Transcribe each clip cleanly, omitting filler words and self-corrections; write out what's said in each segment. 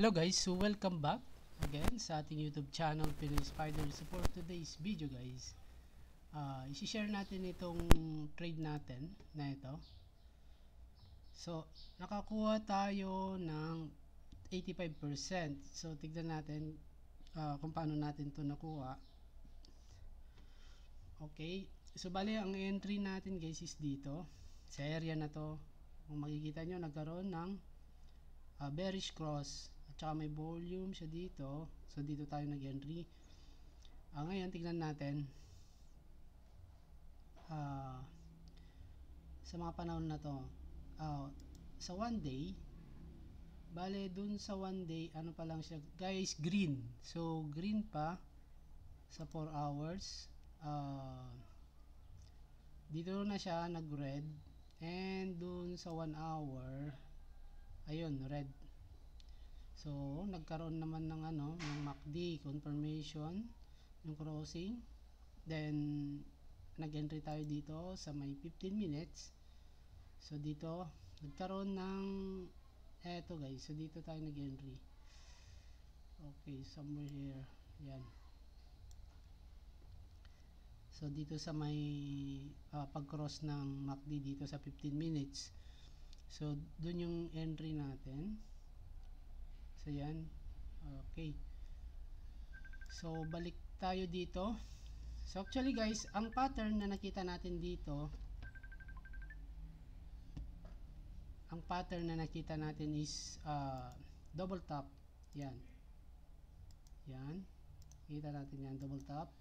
Hello guys, so welcome back again sa ating YouTube channel Pinoy Spider. So for today's video guys, isi-share natin itong trade natin na ito. So nakakuha tayo ng 85%. So tignan natin kung paano natin ito nakuha. Okay, so bali ang entry natin guys is dito sa area na to. Kung makikita nyo, nagkaroon ng bearish cross at saka may volume siya dito. So dito tayo nag-entry. Ngayon tignan natin sa mga panahon na to, sa 1 day, bale dun sa 1 day ano pa lang siya guys, green. So green pa sa 4 hours. Dito na siya nag red, and dun sa 1 hour ayun, red. So nagkaroon naman ng ng MACD confirmation yung crossing, then nag-entry tayo dito sa may 15 minutes. So dito nagkaroon ng eto guys, so dito tayo nag-entry. Okay, somewhere here, yan. So dito sa may pag-cross ng MACD dito sa 15 minutes. So dun yung entry natin. So yan. Okay. So balik tayo dito. So actually guys, ang pattern na nakita natin dito, ang pattern na nakita natin is double top. Yan. Yan. Kita natin yan, double top.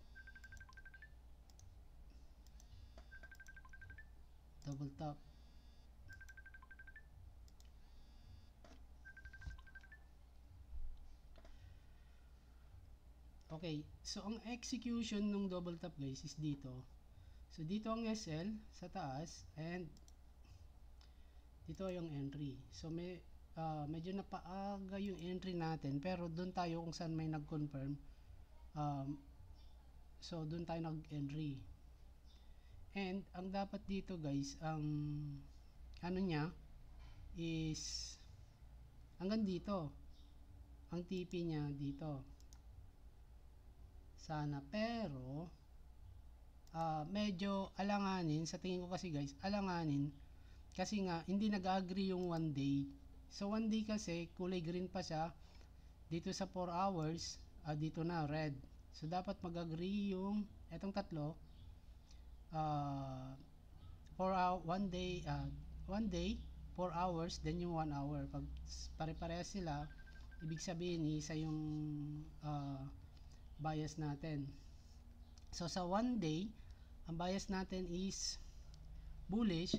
Double top. Okay, so ang execution ng double top guys is dito. So dito ang SL sa taas, and dito yung entry. So medyo napaaga yung entry natin, pero doon tayo kung saan may nag-confirm. So doon tayo nag-entry. And ang dapat dito guys, ang ano niya is hanggang dito. Ang TP niya dito. Sana, pero medyo alanganin sa tingin ko kasi guys, alanganin kasi nga hindi nag-agree yung 1 day. So 1 day kasi kulay green pa siya dito sa 4 hours, dito na red. So dapat mag-agree yung etong tatlo, 1 day 4 hours, then yung 1 hour. Pag pare-parehas sila, ibig sabihin isa yung bias natin. So sa 1 day, ang bias natin is bullish,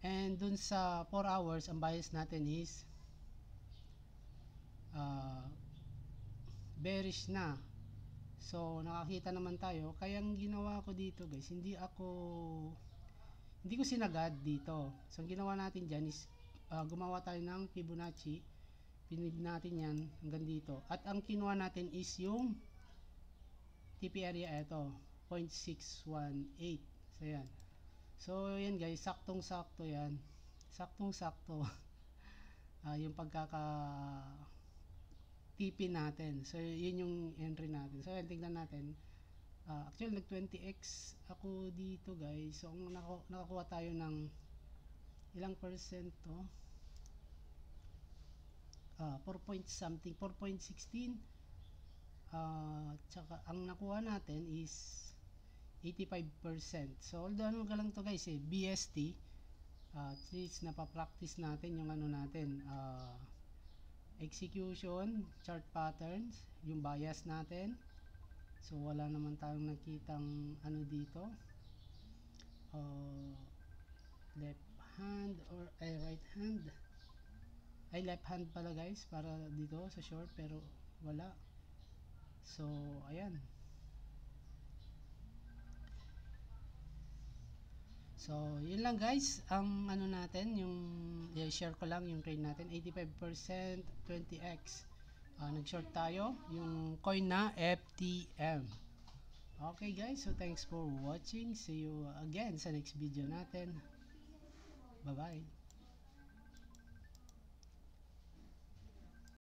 and dun sa 4 hours ang bias natin is bearish na. So nakakita naman tayo. Kaya ang ginawa ko dito guys, hindi ko sinagad dito. So ang ginawa natin dyan is gumawa tayo ng Fibonacci. Pinib natin yan hanggang dito. At ang kinuha natin is yung TP area, ito 0.618. So yan. So yan guys, saktong sakto yan. Saktong sakto yung pagkaka TP natin. So yun yung entry natin. So yan, tingnan natin. Actually nag 20x ako dito guys. So nakakuha tayo ng ilang percent to, 4 point something, 4.16. Tsaka ang nakuha natin is 85%. So although ano ka lang to guys, BST, at least napapractice natin yung natin, execution, chart patterns, yung bias natin. So wala naman tayong nakitang dito, left hand or right hand, left hand pala guys, para dito sa short, pero wala. So ayan. So yun lang guys, ang natin, yung share ko lang yung trade natin, 85% 20x. Nag-short tayo yung coin na FTM. Okay guys, so thanks for watching. See you again sa next video natin. Bye bye.